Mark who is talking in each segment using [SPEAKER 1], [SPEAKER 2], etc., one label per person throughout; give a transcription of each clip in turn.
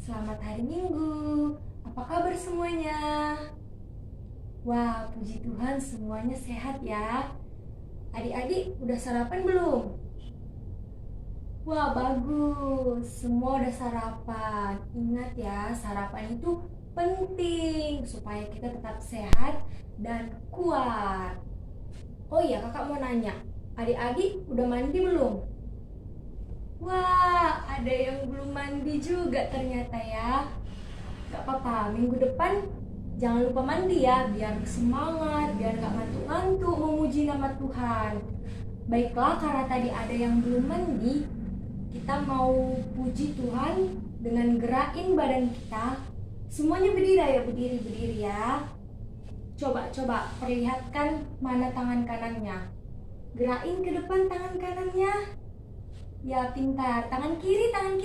[SPEAKER 1] Selamat hari Minggu. Apa kabar semuanya? Wah, puji Tuhan semuanya sehat ya. Adik-adik udah sarapan belum? Wah, bagus. Semua udah sarapan. Ingat ya, sarapan itu penting supaya kita tetap sehat dan kuat. Oh iya, kakak mau nanya. Adik-adik udah mandi belum? Wah, ada yang belum mandi juga ternyata ya. Gak apa-apa, minggu depan jangan lupa mandi ya, biar semangat, biar gak ngantuk-ngantuk memuji nama Tuhan. Baiklah, karena tadi ada yang belum mandi, kita mau puji Tuhan dengan gerakin badan kita. Semuanya berdiri ya, berdiri ya. Coba perlihatkan mana tangan kanannya. Gerakin ke depan tangan kanannya. Ya, pintar. Tangan kiri. Tangan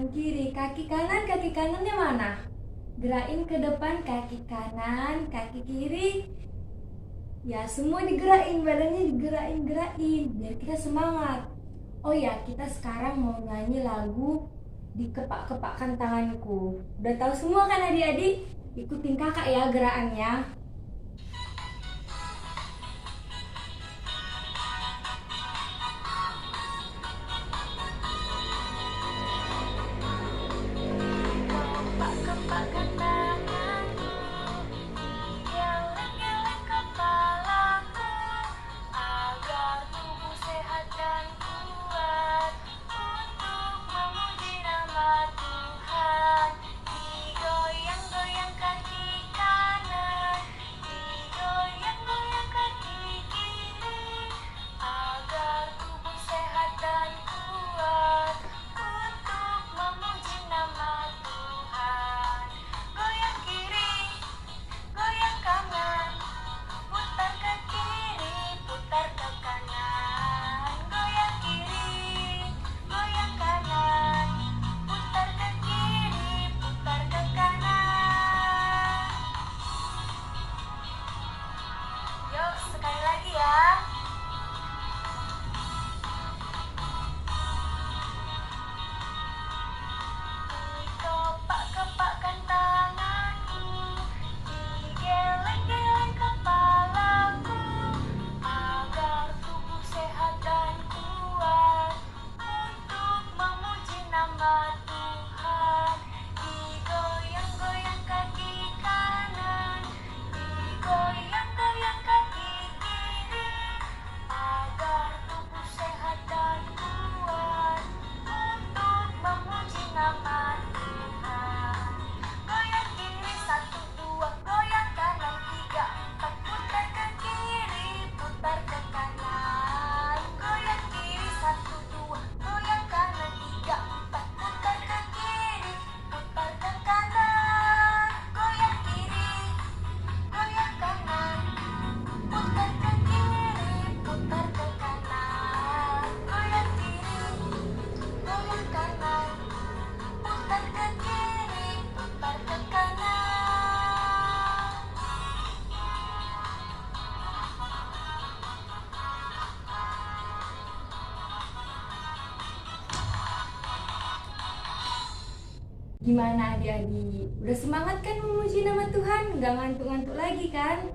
[SPEAKER 1] kiri, kaki kanannya mana? Gerakin ke depan, kaki kanan, kaki kiri. Ya, semua digerakin, badannya digerakin, biar kita semangat. Oh ya, kita sekarang mau nyanyi lagu Dikepak-kepakkan Tanganku. Udah tahu semua kan adik-adik? Ikutin kakak ya gerakannya. Kepak-kepakkan tanganku, geleng-geleng kepalaku, agar tubuh sehat dan kuat untuk memuji nama Tuhan. Digoyang-goyang kaki kanan, digoyang-goyang kaki kiri, agar tubuh sehat dan kuat untuk memuji nama Tuhan. Goyang kiri, goyang kanan, putar ke kiri, putar ke kanan. Goyang kiri, goyang kanan, putar ke kiri, putar ke kanan. Yuk, sekali lagi ya. Dikepak-kepakkan tanganku, digeleng-geleng kepalaku, agar tubuh sehat dan kuat untuk memuji nama Tuhan. Digoyang-goyang kaki kanan, digoyang-goyang kaki kiri, agar tubuh sehat dan kuat untuk memuji nama Tuhan. Goyang kiri 1, 2, goyang kanan 3, 4, putar ke kiri, putar ke kanan. Goyang kiri 1, 2, goyang kanan 3, 4, putar ke kiri, putar ke kanan. Goyang kiri, goyang kanan, putar ke kiri, putar ke kanan. Goyang kiri, goyang kanan, putar ke kiri, putar ke kanan. Gimana adik-adik? Udah semangat kan memuji nama Tuhan? Gak ngantuk-ngantuk lagi kan?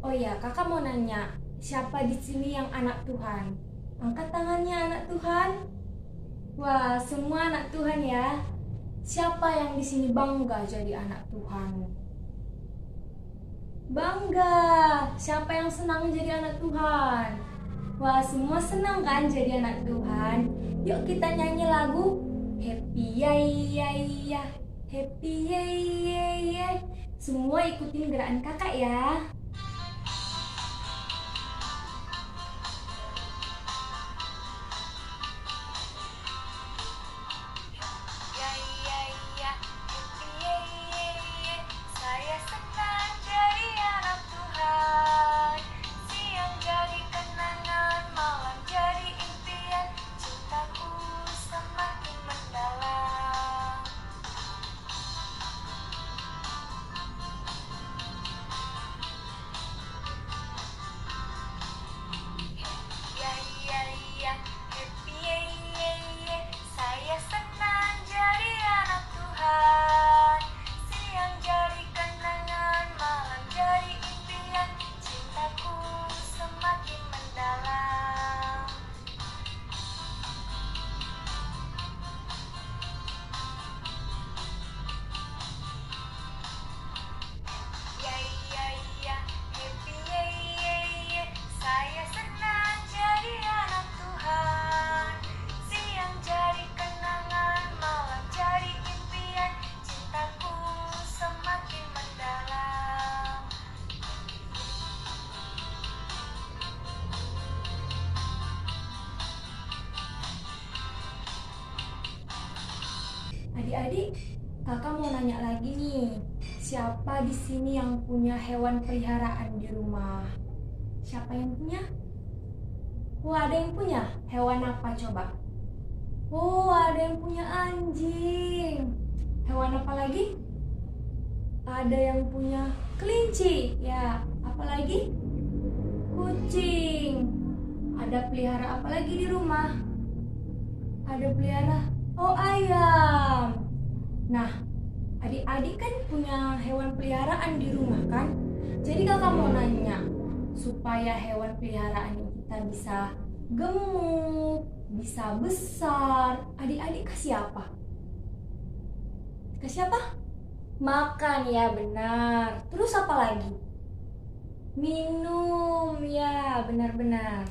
[SPEAKER 1] Oh ya, kakak mau nanya, siapa di sini yang anak Tuhan? Angkat tangannya anak Tuhan. Wah, semua anak Tuhan ya. Siapa yang di sini bangga jadi anak Tuhan? Bangga. Siapa yang senang jadi anak Tuhan? Wah, semua senang kan jadi anak Tuhan? Yuk kita nyanyi lagu Happy ya ya ya, Happy ya ya ya. Semua ikutin gerakan kakak ya. Ya ya ya, happy ya ya ya. Saya senang jadi anak Tuhan. Siang jadi kenangan, malam jadi impian. Cintaku semakin mendalam. Adik-adik, kakak mau nanya lagi nih. Siapa di sini yang punya hewan peliharaan di rumah? Siapa yang punya? Wah, ada yang punya. Hewan apa coba? Oh, ada yang punya anjing. Hewan apa lagi? Ada yang punya kelinci. Ya, apa lagi? Kucing. Ada pelihara apa lagi di rumah? Ada pelihara, oh, ayam. Nah, adik-adik kan punya hewan peliharaan di rumah kan? Jadi kakak mau nanya, supaya hewan peliharaan kita bisa gemuk, bisa besar, adik-adik kasih apa? Kasih apa? Makan, ya benar. Terus apa lagi? Minum, ya benar-benar.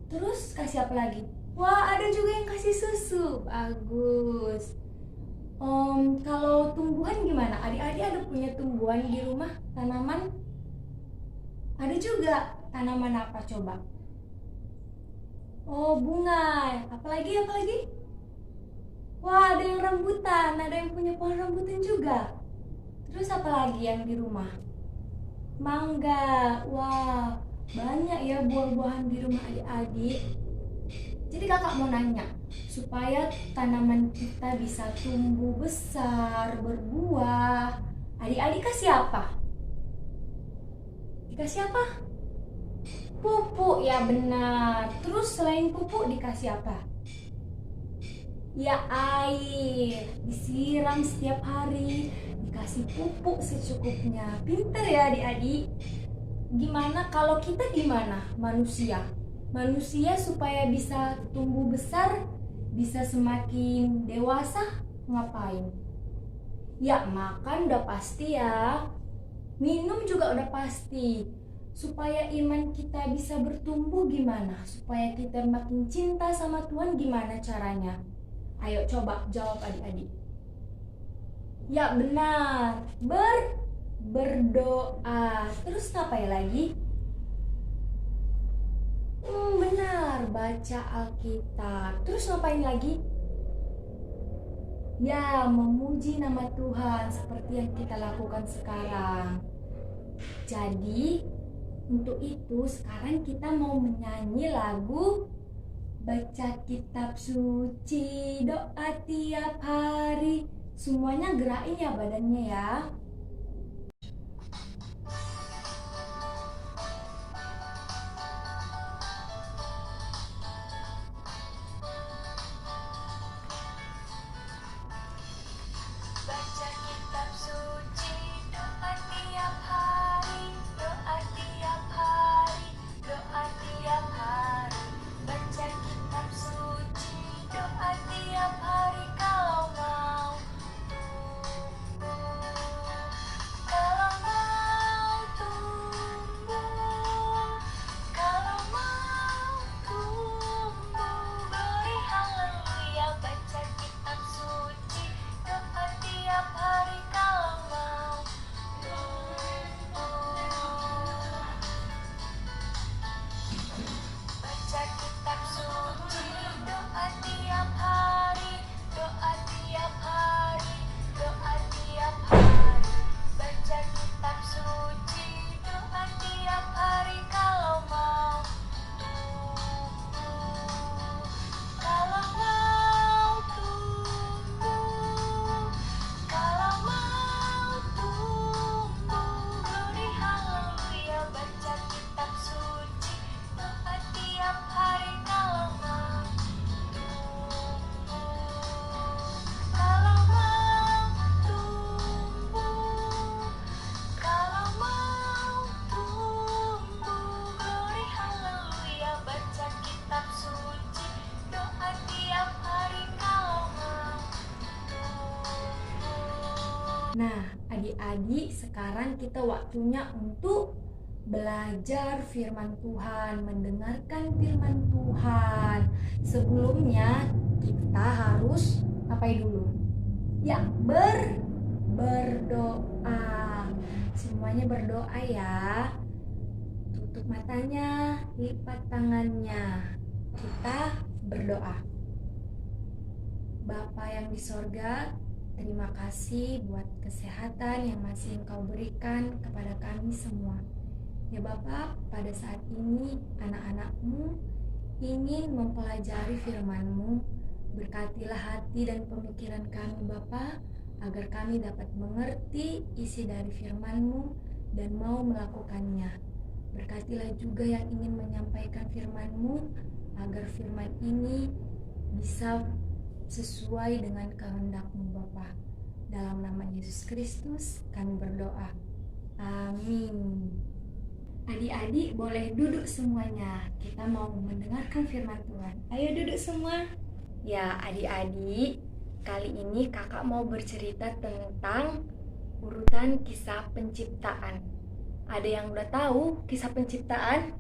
[SPEAKER 1] Terus kasih apa lagi? Wah, ada juga yang kasih susu. Bagus. Kalau tumbuhan gimana? Adik-adik ada punya tumbuhan di rumah? Tanaman? Ada juga. Tanaman apa coba? Oh, bunga. Apalagi? Wah, ada yang rambutan. Ada yang punya pohon rambutan juga. Terus apa lagi yang di rumah? Mangga. Wah, banyak ya buah-buahan di rumah adik-adik. Jadi kakak mau nanya, supaya tanaman kita bisa tumbuh besar, berbuah, adik-adik kasih apa? Dikasih apa? Pupuk, ya benar. Terus selain pupuk dikasih apa? Ya air, disiram setiap hari, dikasih pupuk secukupnya. Pinter ya adik-adik. Gimana kalau kita gimana? Manusia supaya bisa tumbuh besar, bisa semakin dewasa, ngapain? Ya makan udah pasti ya. Minum juga udah pasti. Supaya iman kita bisa bertumbuh gimana? Supaya kita makin cinta sama Tuhan gimana caranya? Ayo coba jawab adik-adik. Ya benar, berdoa. Terus ngapain lagi? Benar, baca Alkitab. Terus ngapain lagi? Ya, memuji nama Tuhan seperti yang kita lakukan sekarang. Jadi, untuk itu sekarang kita mau menyanyi lagu baca kitab suci, doa tiap hari. Semuanya gerakin ya badannya ya. Baca kitab suci, doa tiap hari, doa tiap hari, doa tiap hari. Baca kitab suci, doa tiap hari kalau mau tumbuh. Kalau mau tumbuh, kalau mau tumbuh, beri haleluya. Baca kitab suci, doa tiap hari kalau mau tumbuh. Baca kitab suci, doa tiap hari, doa tiap hari, doa tiap hari. Baca kitab suci, doa tiap hari kalau mau tumbuh. Kalau mau tumbuh, kalau mau tumbuh, beri haleluya. Baca kitab suci, doa tiap hari kalau mau tumbuh. Kalau mau tumbuh, kalau mau tumbuh, beri haleluya. Baca kitab suci, doa tiap hari kalau mau tumbuh. Nah, adik-adik, sekarang kita waktunya untuk belajar firman Tuhan, mendengarkan firman Tuhan. Sebelumnya kita harus ngapain dulu? Ya, berdoa. Semuanya berdoa ya. Tutup matanya, lipat tangannya. Kita berdoa. Bapa yang di sorga, terima kasih buat kesehatan yang masih Engkau berikan kepada kami semua. Ya Bapa, pada saat ini anak-anak-Mu ingin mempelajari firman-Mu. Berkatilah hati dan pemikiran kami Bapa, agar kami dapat mengerti isi dari firman-Mu dan mau melakukannya. Berkatilah juga yang ingin menyampaikan firman-Mu, agar firman ini bisa sesuai dengan kehendak-Mu Bapa. Dalam nama Yesus Kristus kami berdoa. Amin. Adik-adik boleh duduk semuanya. Kita mau mendengarkan firman Tuhan. Ayo duduk semua. Ya adik-adik, kali ini kakak mau bercerita tentang urutan kisah penciptaan. Ada yang udah tahu kisah penciptaan?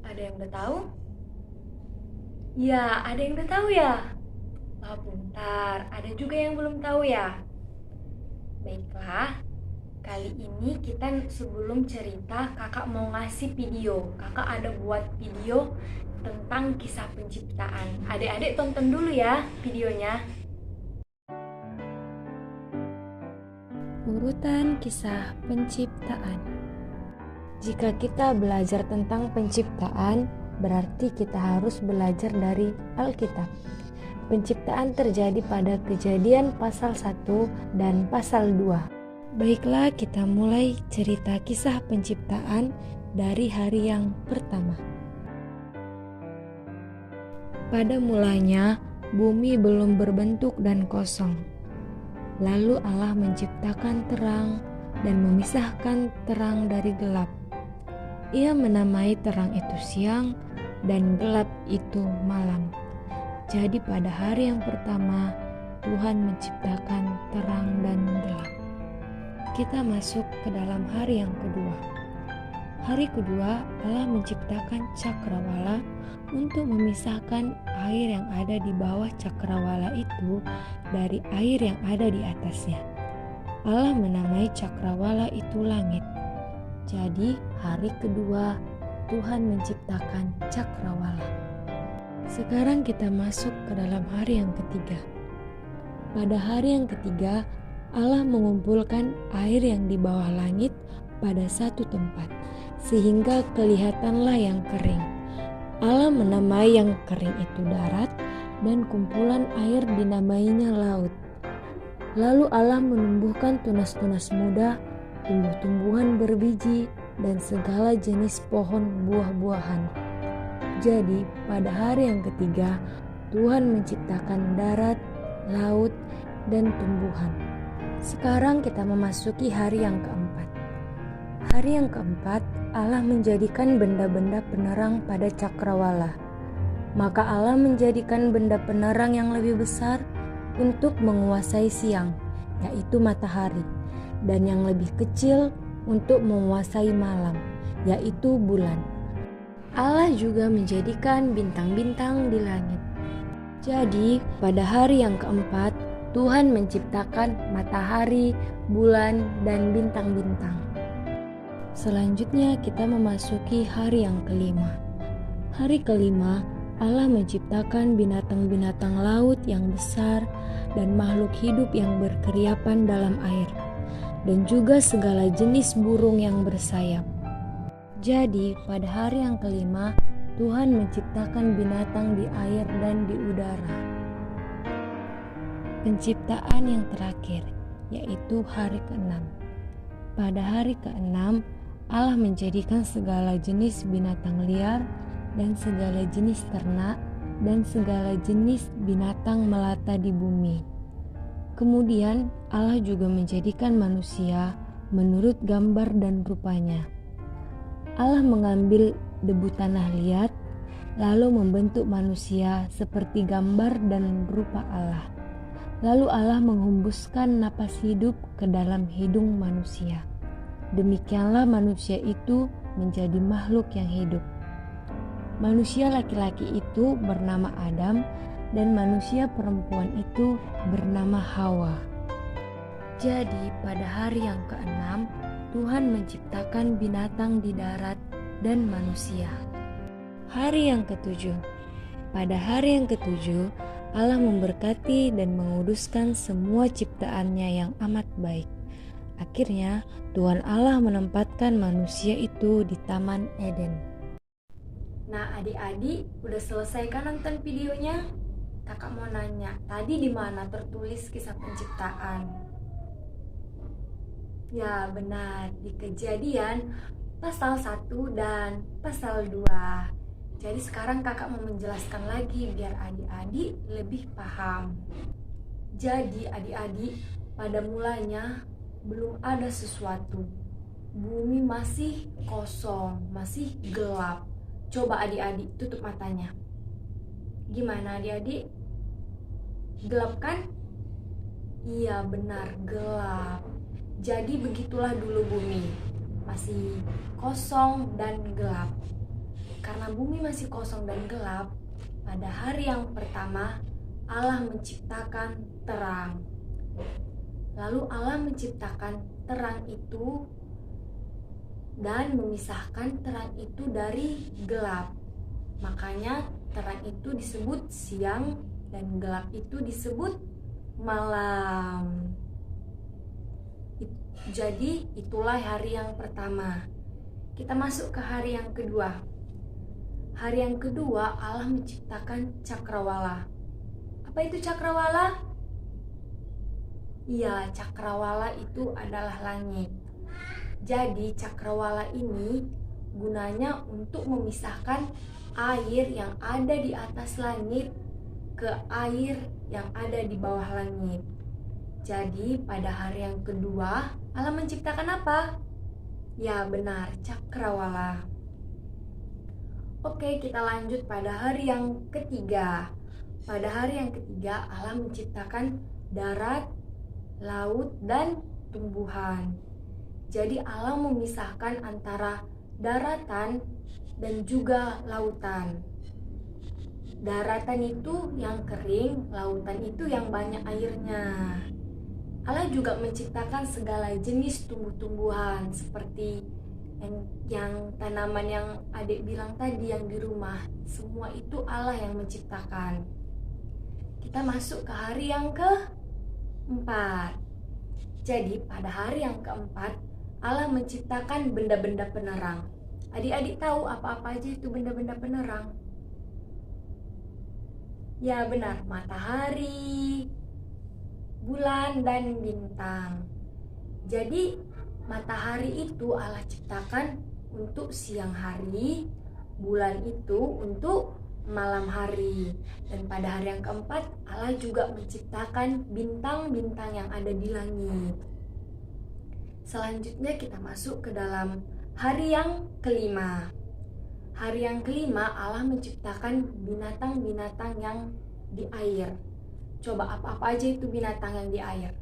[SPEAKER 1] Ada yang udah tahu? Ya, ada yang udah tahu ya? Oh, bentar, ada juga yang belum tahu ya? Baiklah, kali ini kita sebelum cerita kakak mau ngasih video. Kakak ada buat video tentang kisah penciptaan. Adik-adik tonton dulu ya videonya. Urutan kisah penciptaan. Jika kita belajar tentang penciptaan, berarti kita harus belajar dari Alkitab. Penciptaan terjadi pada Kejadian pasal 1 dan pasal 2. Baiklah, kita mulai cerita kisah penciptaan dari hari yang pertama. Pada mulanya, bumi belum berbentuk dan kosong. Lalu Allah menciptakan terang dan memisahkan terang dari gelap. Ia menamai terang itu siang dan gelap itu malam. Jadi pada hari yang pertama, Tuhan menciptakan terang dan gelap. Kita masuk ke dalam hari yang kedua. Hari kedua, Allah menciptakan cakrawala untuk memisahkan air yang ada di bawah cakrawala itu dari air yang ada di atasnya. Allah menamai cakrawala itu langit. Jadi hari kedua, Tuhan menciptakan cakrawala. Sekarang kita masuk ke dalam hari yang ketiga. Pada hari yang ketiga, Allah mengumpulkan air yang di bawah langit pada satu tempat, sehingga kelihatanlah yang kering. Allah menamai yang kering itu darat, dan kumpulan air dinamainya laut. Lalu Allah menumbuhkan tunas-tunas muda, tumbuh-tumbuhan berbiji, dan segala jenis pohon buah-buahan. Jadi pada hari yang ketiga, Tuhan menciptakan darat, laut, dan tumbuhan. Sekarang kita memasuki hari yang keempat. Hari yang keempat, Allah menjadikan benda-benda penerang pada cakrawala. Maka Allah menjadikan benda penerang yang lebih besar untuk menguasai siang, yaitu matahari, dan yang lebih kecil untuk menguasai malam, yaitu bulan. Allah juga menjadikan bintang-bintang di langit. Jadi, pada hari yang keempat, Tuhan menciptakan matahari, bulan, dan bintang-bintang. Selanjutnya kita memasuki hari yang kelima. Hari kelima, Allah menciptakan binatang-binatang laut yang besar dan makhluk hidup yang berkeriapan dalam air, dan juga segala jenis burung yang bersayap. Jadi pada hari yang kelima, Tuhan menciptakan binatang di air dan di udara. Penciptaan yang terakhir, yaitu hari ke-6. Pada hari ke-6, Allah menjadikan segala jenis binatang liar dan segala jenis ternak dan segala jenis binatang melata di bumi. Kemudian Allah juga menjadikan manusia menurut gambar dan rupanya. Allah mengambil debu tanah liat, lalu membentuk manusia seperti gambar dan rupa Allah. Lalu Allah menghembuskan napas hidup ke dalam hidung manusia. Demikianlah manusia itu menjadi makhluk yang hidup. Manusia laki-laki itu bernama Adam dan manusia perempuan itu bernama Hawa. Jadi pada hari yang ke-6, Tuhan menciptakan binatang di darat dan manusia. Hari yang ke-7. Pada hari yang ke-7,
[SPEAKER 2] Allah memberkati dan menguduskan semua ciptaannya yang amat baik. Akhirnya, Tuhan Allah menempatkan manusia itu di Taman Eden.
[SPEAKER 1] Nah, adik-adik udah selesai kan nonton videonya? Kakak mau nanya, tadi di mana tertulis kisah penciptaan? Ya, benar, di Kejadian pasal 1 dan pasal 2. Jadi sekarang kakak mau menjelaskan lagi biar adik-adik lebih paham. Jadi adik-adik, pada mulanya belum ada sesuatu. Bumi masih kosong, masih gelap. Coba adik-adik tutup matanya. Gimana adik-adik? Gelap kan? Iya benar, gelap. Jadi begitulah dulu bumi, masih kosong dan gelap. Karena bumi masih kosong dan gelap, pada hari yang pertama Allah menciptakan terang. Lalu Allah menciptakan terang itu dan memisahkan terang itu dari gelap. Makanya terang itu disebut siang dan gelap itu disebut malam. Jadi itulah hari yang pertama. Kita masuk ke hari yang kedua. Hari yang kedua Allah menciptakan cakrawala. Apa itu cakrawala? Iya, cakrawala itu adalah langit. Jadi cakrawala ini gunanya untuk memisahkan air yang ada di atas langit ke air yang ada di bawah langit. Jadi pada hari yang kedua Allah menciptakan apa? Ya benar, cakrawala. Oke, kita lanjut pada hari yang ketiga. Pada hari yang ketiga Allah menciptakan darat, laut, dan tumbuhan. Jadi Allah memisahkan antara daratan dan juga lautan. Daratan itu yang kering, lautan itu yang banyak airnya. Allah juga menciptakan segala jenis tumbuh-tumbuhan seperti yang tanaman yang adik bilang tadi yang di rumah. Semua itu Allah yang menciptakan. Kita masuk ke hari yang keempat. Jadi pada hari yang keempat Allah menciptakan benda-benda penerang. Adik-adik tahu apa-apa aja itu benda-benda penerang? Ya benar, matahari, bulan, dan bintang. Jadi matahari itu Allah ciptakan untuk siang hari, bulan itu untuk malam hari. Dan pada hari yang keempat Allah juga menciptakan bintang-bintang yang ada di langit. Selanjutnya kita masuk ke dalam hari yang kelima. Hari yang kelima Allah menciptakan binatang-binatang yang di air. Coba apa-apa aja itu binatang yang di air?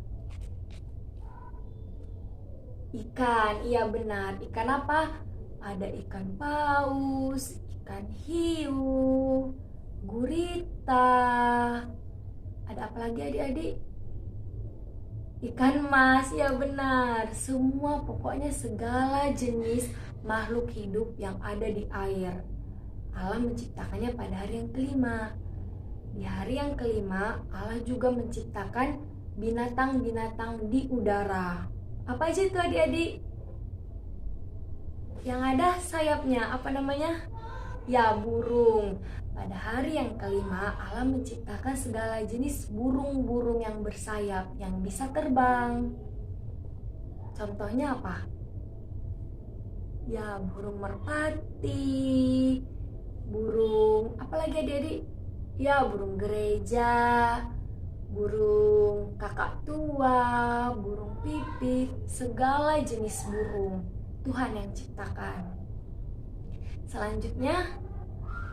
[SPEAKER 1] Ikan, iya benar. Ikan apa? Ada ikan paus, ikan hiu, gurita. Ada apa lagi adik-adik? Ikan mas, ya benar. Semua pokoknya segala jenis makhluk hidup yang ada di air. Allah menciptakannya pada hari yang kelima. Di hari yang kelima, Allah juga menciptakan binatang-binatang di udara. Apa aja itu adik-adik? Yang ada sayapnya, apa namanya? Ya, burung. Pada hari yang kelima, Allah menciptakan segala jenis burung-burung yang bersayap, yang bisa terbang. Contohnya apa? Ya, burung merpati, burung, apa lagi adik-adik? Ya, burung gereja, burung kakak tua, burung pipit, segala jenis burung Tuhan yang ciptakan. Selanjutnya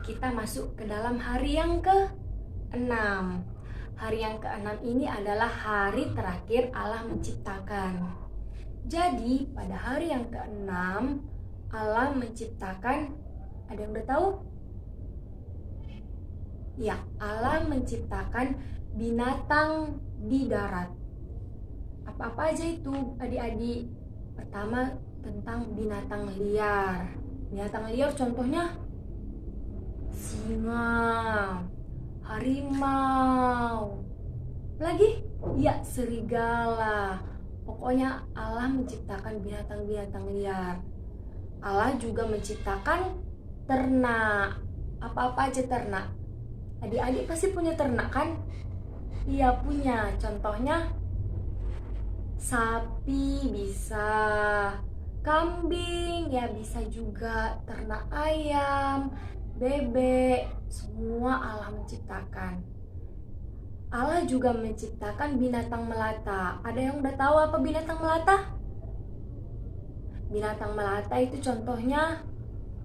[SPEAKER 1] kita masuk ke dalam hari yang ke-6. Hari yang ke-6 ini adalah hari terakhir Allah menciptakan. Jadi pada hari yang ke-6 Allah menciptakan, ada yang udah tahu? Ya, Allah menciptakan binatang di darat. Apa-apa aja itu adik-adik? Pertama tentang binatang liar. Binatang liar contohnya singa, harimau, lagi ya serigala. Pokoknya Allah menciptakan binatang-binatang liar. Allah juga menciptakan ternak. Apa-apa aja ternak. Adik-adik pasti punya ternak kan? Iya punya. Contohnya sapi bisa, kambing ya bisa juga, ternak ayam, bebek, semua Allah menciptakan. Allah juga menciptakan binatang melata. Ada yang udah tahu apa binatang melata? Binatang melata itu contohnya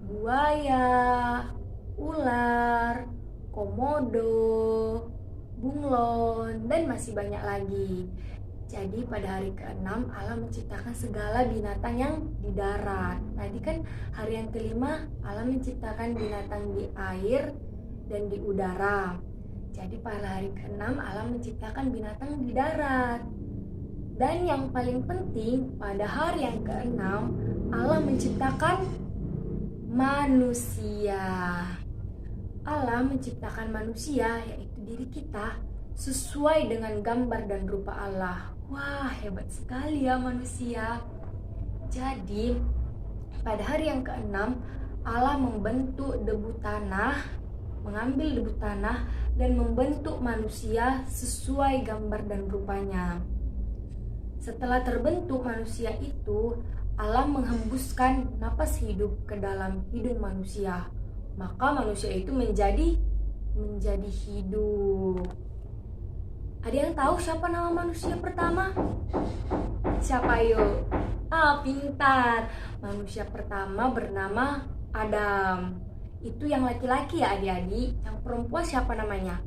[SPEAKER 1] buaya, ular, komodo, bunglon, dan masih banyak lagi. Jadi pada hari ke-6 Allah menciptakan segala binatang yang di darat. Tadi kan hari yang kelima Allah menciptakan binatang di air dan di udara. Jadi pada hari ke-6 Allah menciptakan binatang di darat. Dan yang paling penting pada hari yang ke-6 Allah menciptakan manusia. Allah menciptakan manusia, yaitu diri kita, sesuai dengan gambar dan rupa Allah. Wah, hebat sekali ya manusia. Jadi, pada hari yang ke-6, Allah membentuk debu tanah, mengambil debu tanah, dan membentuk manusia sesuai gambar dan rupanya. Setelah terbentuk manusia itu, Allah menghembuskan napas hidup ke dalam hidung manusia. Maka manusia itu menjadi hidup. Ada yang tahu siapa nama manusia pertama? Siapa yuk? Pintar. Manusia pertama bernama Adam. Itu yang laki-laki ya adik-adik. Yang perempuan siapa namanya?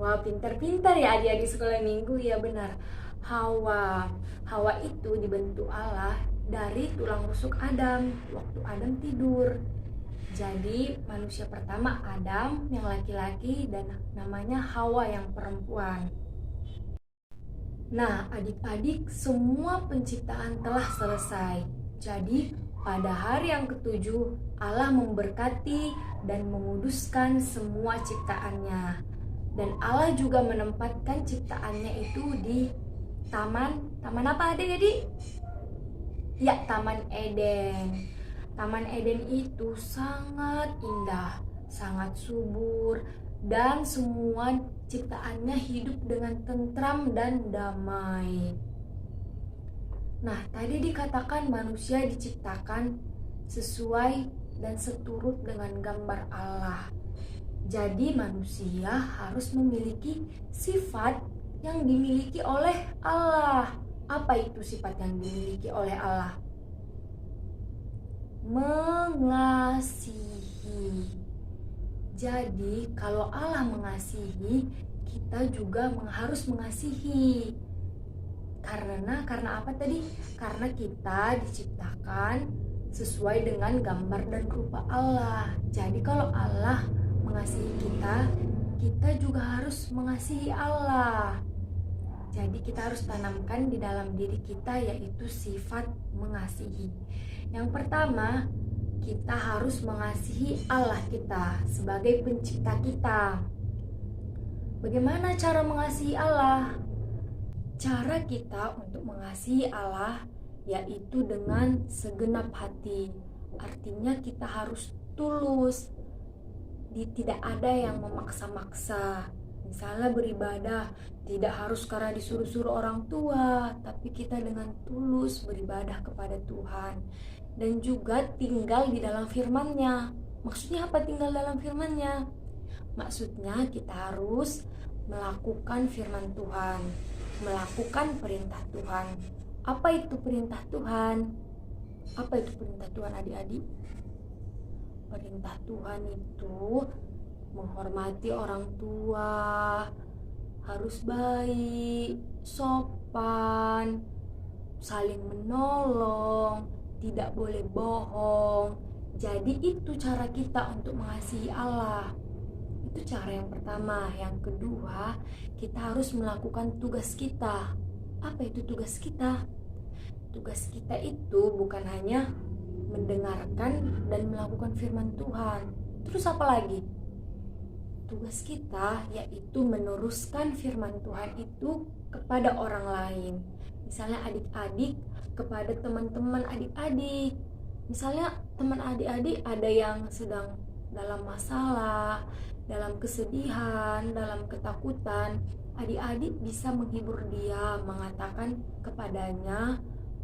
[SPEAKER 1] Wah, pintar-pintar ya adik-adik sekolah minggu. Ya benar, Hawa. Hawa itu dibentuk Allah dari tulang rusuk Adam waktu Adam tidur. Jadi manusia pertama Adam yang laki-laki dan namanya Hawa yang perempuan. Nah, adik-adik, semua penciptaan telah selesai. Jadi pada hari yang ke-7 Allah memberkati dan menguduskan semua ciptaannya. Dan Allah juga menempatkan ciptaannya itu di taman apa adik-adik? Ya, Taman Eden. Taman Eden itu sangat indah, sangat subur, dan semua ciptaannya hidup dengan tentram dan damai. Nah, tadi dikatakan manusia diciptakan sesuai dan seturut dengan gambar Allah. Jadi manusia harus memiliki sifat yang dimiliki oleh Allah. Apa itu sifat yang dimiliki oleh Allah? Mengasihi. Jadi kalau Allah mengasihi, kita juga harus mengasihi. Karena apa tadi? Karena kita diciptakan sesuai dengan gambar dan rupa Allah. Jadi kalau Allah mengasihi kita, kita juga harus mengasihi Allah. Jadi kita harus tanamkan di dalam diri kita, yaitu sifat mengasihi. Yang pertama, kita harus mengasihi Allah kita sebagai pencipta kita. Bagaimana cara mengasihi Allah? Cara kita untuk mengasihi Allah yaitu dengan segenap hati. Artinya kita harus tulus. Tidak ada yang memaksa-maksa. Misalnya beribadah, tidak harus karena disuruh-suruh orang tua, tapi kita dengan tulus beribadah kepada Tuhan. Dan juga tinggal di dalam firman-Nya. Maksudnya apa tinggal dalam firman-Nya? Maksudnya kita harus melakukan firman Tuhan, melakukan perintah Tuhan. Apa itu perintah Tuhan? Apa itu perintah Tuhan adik-adik? Perintah Tuhan itu menghormati orang tua, harus baik, sopan, saling menolong, tidak boleh bohong. Jadi itu cara kita untuk mengasihi Allah. Itu cara yang pertama. Yang kedua, kita harus melakukan tugas kita. Apa itu tugas kita? Tugas kita itu bukan hanya mendengarkan dan melakukan firman Tuhan. Terus apa lagi? tugas kita yaitu meneruskan firman Tuhan itu kepada orang lain. Misalnya adik-adik kepada teman-teman adik-adik. Misalnya teman adik-adik ada yang sedang dalam masalah, dalam kesedihan, dalam ketakutan. Adik-adik bisa menghibur dia, mengatakan kepadanya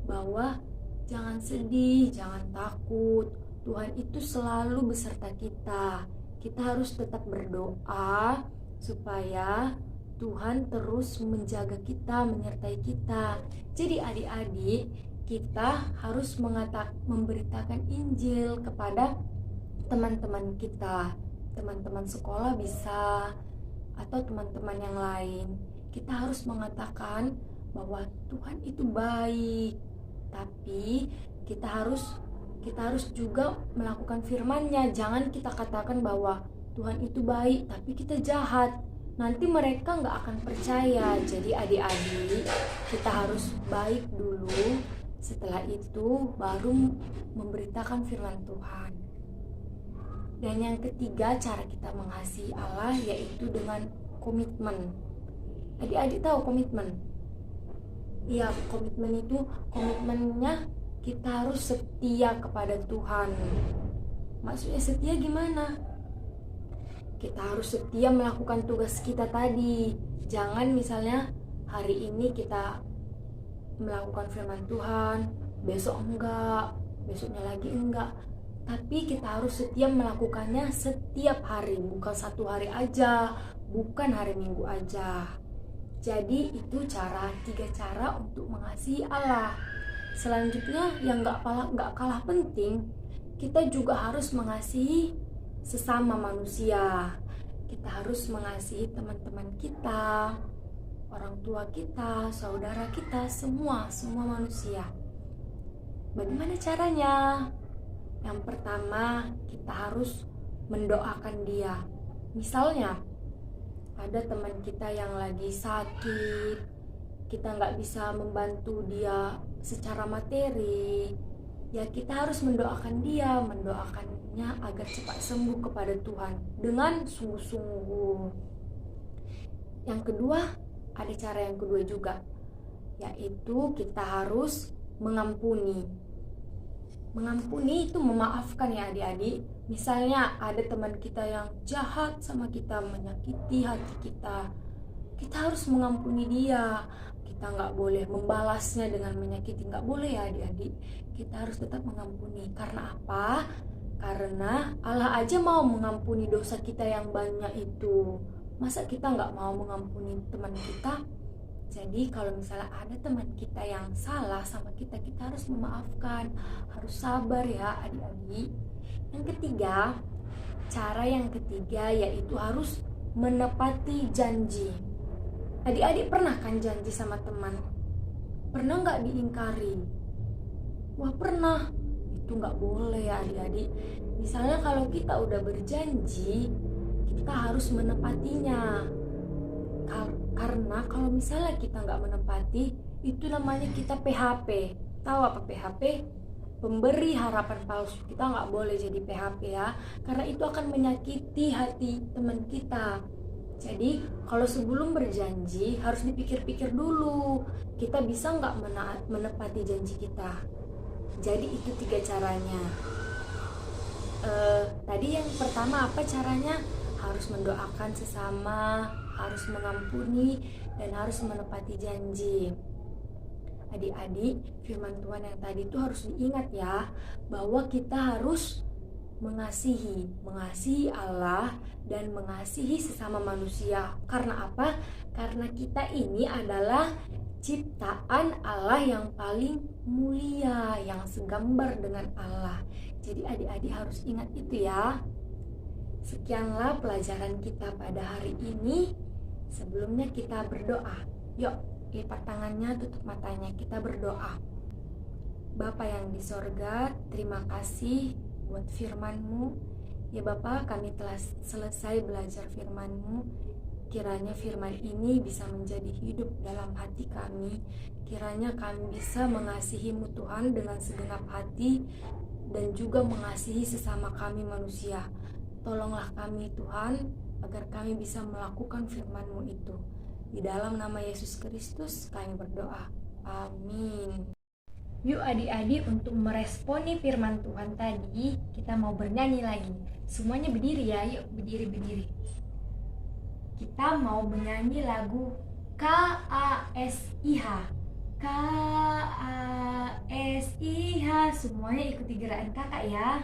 [SPEAKER 1] bahwa jangan sedih, jangan takut. Tuhan itu selalu beserta kita. Kita harus tetap berdoa supaya Tuhan terus menjaga kita, menyertai kita. Jadi adik-adik, kita harus memberitakan Injil kepada teman-teman kita. Teman-teman sekolah bisa, atau teman-teman yang lain. Kita harus mengatakan bahwa Tuhan itu baik. Tapi kita harus juga melakukan firman-Nya. Jangan kita katakan bahwa Tuhan itu baik tapi kita jahat. Nanti mereka nggak akan percaya. Jadi adik-adik, kita harus baik dulu. Setelah itu baru memberitakan firman Tuhan. Dan yang ketiga, cara kita mengasihi Allah yaitu dengan komitmen. Adik-adik tahu komitmen? Iya, komitmen itu komitmennya kita harus setia kepada Tuhan. Maksudnya setia gimana? Kita harus setia melakukan tugas kita tadi. Jangan misalnya hari ini kita melakukan firman Tuhan, besok enggak, besoknya lagi enggak. Tapi kita harus setia melakukannya setiap hari, bukan satu hari aja, bukan hari Minggu aja. Jadi itu 3 cara untuk mengasihi Allah. Selanjutnya yang gak kalah penting, kita juga harus mengasihi sesama manusia. Kita harus mengasihi teman-teman kita, orang tua kita, saudara kita, semua manusia. Bagaimana caranya? Yang pertama, kita harus mendoakan dia. Misalnya, ada teman kita yang lagi sakit, kita nggak bisa membantu dia secara materi, ya kita harus mendoakan dia, mendoakannya agar cepat sembuh kepada Tuhan dengan sungguh-sungguh. Yang kedua, ada cara yang kedua juga, yaitu kita harus mengampuni. Mengampuni itu memaafkan ya adik-adik. Misalnya ada teman kita yang jahat sama kita, menyakiti hati kita, kita harus mengampuni dia. Kita nggak boleh membalasnya dengan menyakiti, nggak boleh ya adik-adik. Kita harus tetap mengampuni. Karena apa? Karena Allah aja mau mengampuni dosa kita yang banyak itu. Masa kita nggak mau mengampuni teman kita? Jadi kalau misalnya ada teman kita yang salah sama kita, kita harus memaafkan. Harus sabar ya adik-adik. Yang ketiga, cara yang ketiga yaitu harus menepati janji. Adik-adik pernah kan janji sama teman? Pernah nggak diingkari? Wah pernah. Itu nggak boleh ya adik-adik. Misalnya kalau kita udah berjanji, kita harus menepatinya. Karena kalau misalnya kita nggak menepati, itu namanya kita PHP. Tahu apa PHP? Pemberi harapan palsu. Kita nggak boleh jadi PHP ya, karena itu akan menyakiti hati teman kita. Jadi kalau sebelum berjanji harus dipikir-pikir dulu, kita bisa nggak menepati janji kita. Jadi itu 3 caranya. Tadi yang pertama apa caranya? Harus mendoakan sesama, harus mengampuni, dan harus menepati janji. Adik-adik, firman Tuhan yang tadi itu harus diingat ya, bahwa kita harus mengasihi Allah dan mengasihi sesama manusia. Karena apa? Karena kita ini adalah ciptaan Allah yang paling mulia, yang segambar dengan Allah. Jadi adik-adik harus ingat itu ya. Sekianlah pelajaran kita pada hari ini. Sebelumnya kita berdoa. Yuk, lipat tangannya, tutup matanya, kita berdoa. Bapa yang di sorga, terima kasih buat firman-Mu. Ya Bapa, kami telah selesai belajar firman-Mu. Kiranya firman ini bisa menjadi hidup dalam hati kami. Kiranya kami bisa mengasihi-Mu Tuhan dengan segenap hati dan juga mengasihi sesama kami manusia. Tolonglah kami Tuhan,
[SPEAKER 2] agar kami bisa melakukan firman-Mu itu. Di dalam nama Yesus Kristus kami berdoa. Amin.
[SPEAKER 1] Yuk adik-adik, untuk meresponi firman Tuhan tadi, kita mau bernyanyi lagi. Semuanya berdiri ya, yuk berdiri. Kita mau menyanyi lagu KASIH. KASIH, semuanya ikuti gerakan kakak ya.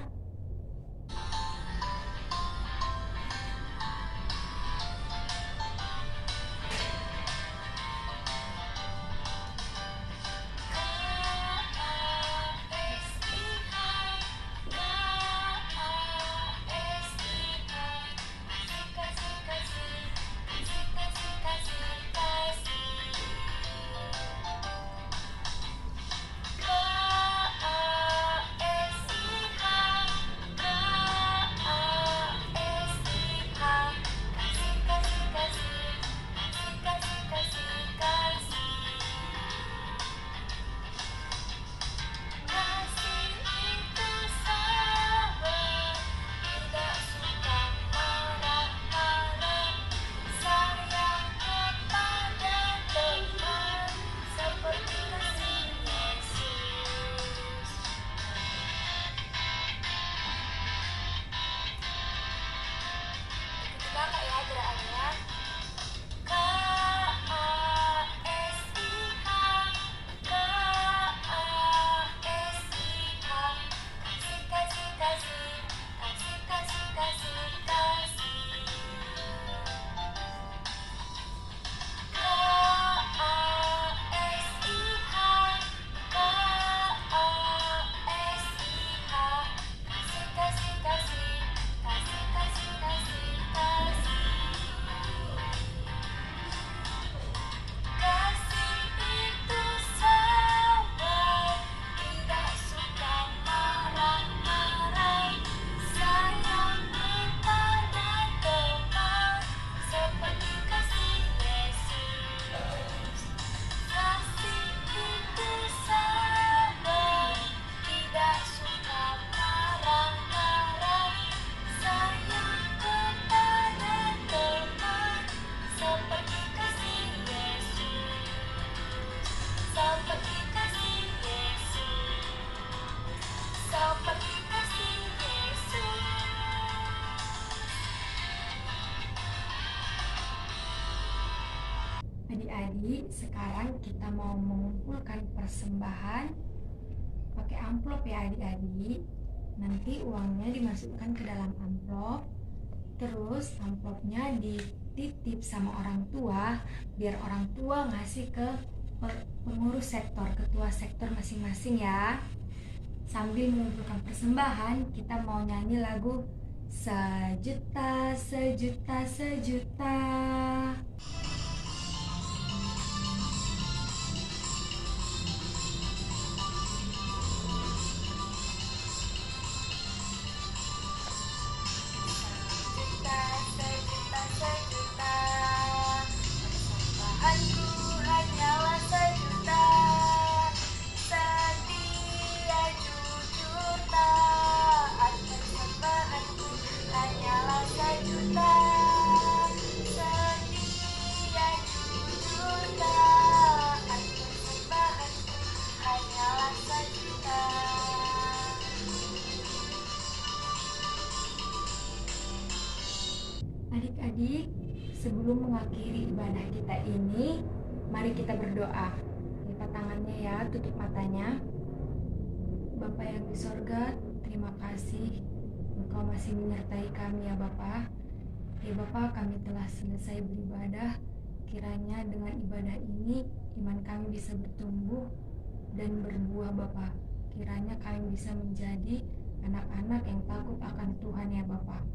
[SPEAKER 1] Adik-adik, sekarang kita mau mengumpulkan persembahan pakai amplop ya adik-adik. Nanti uangnya dimasukkan ke dalam amplop, terus amplopnya dititip sama orang tua, biar orang tua ngasih ke pengurus sektor, ketua sektor masing-masing ya. Sambil mengumpulkan persembahan, kita mau nyanyi lagu Sejuta, sejuta, sejuta. Adik-adik, sebelum mengakhiri ibadah kita ini, mari kita berdoa. Lipat tangannya ya, tutup matanya. Bapa yang di sorga, terima kasih Engkau masih menyertai kami ya Bapa. Ya Bapa, kami telah selesai beribadah. Kiranya dengan ibadah ini, iman kami bisa bertumbuh dan berbuah Bapa. Kiranya kami bisa menjadi anak-anak yang takut akan Tuhan ya Bapa.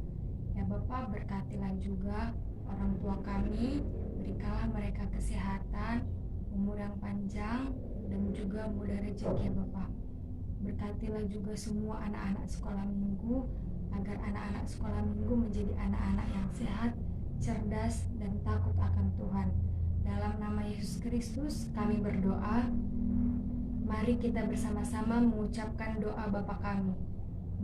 [SPEAKER 1] Ya Bapa, berkatilah juga orang tua kami, berikanlah mereka kesehatan, umur yang panjang, dan juga mudah rezeki ya Bapa. Berkatilah juga semua anak-anak sekolah minggu, agar anak-anak sekolah minggu menjadi anak-anak yang sehat, cerdas, dan takut akan Tuhan. Dalam nama Yesus Kristus kami berdoa. Mari kita bersama-sama mengucapkan doa Bapa kami.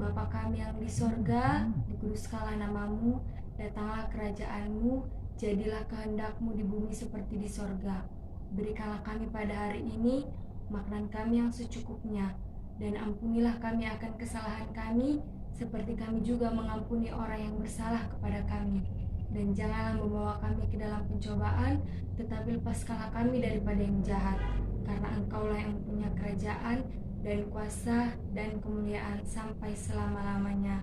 [SPEAKER 1] Bapa kami yang di sorga, dikuduskanlah namamu, Datanglah kerajaan-Mu, jadilah kehendak-Mu di bumi seperti di sorga. Berikanlah kami pada hari ini makanan kami yang secukupnya, dan ampunilah kami akan kesalahan kami, seperti kami juga mengampuni orang yang bersalah kepada kami. Dan janganlah membawa kami ke dalam pencobaan, tetapi lepaskanlah kami daripada yang jahat. Karena Engkaulah yang punya kerajaan, dan kuasa, dan kemuliaan sampai selama-lamanya.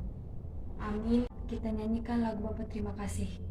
[SPEAKER 1] Amin. Kita nyanyikan lagu Bapa Terima Kasih.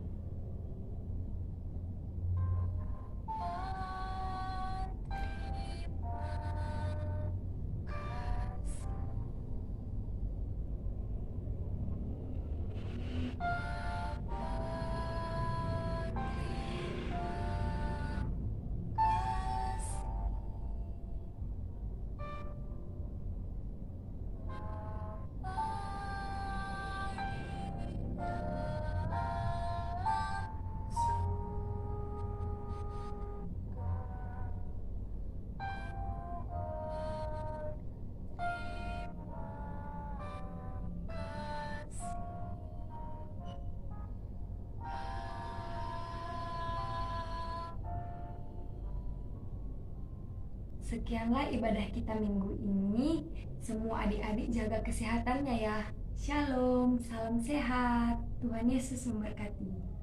[SPEAKER 1] Sekianlah ibadah kita minggu ini. Semua adik-adik jaga kesehatannya ya. Shalom, salam sehat. Tuhan Yesus memberkati.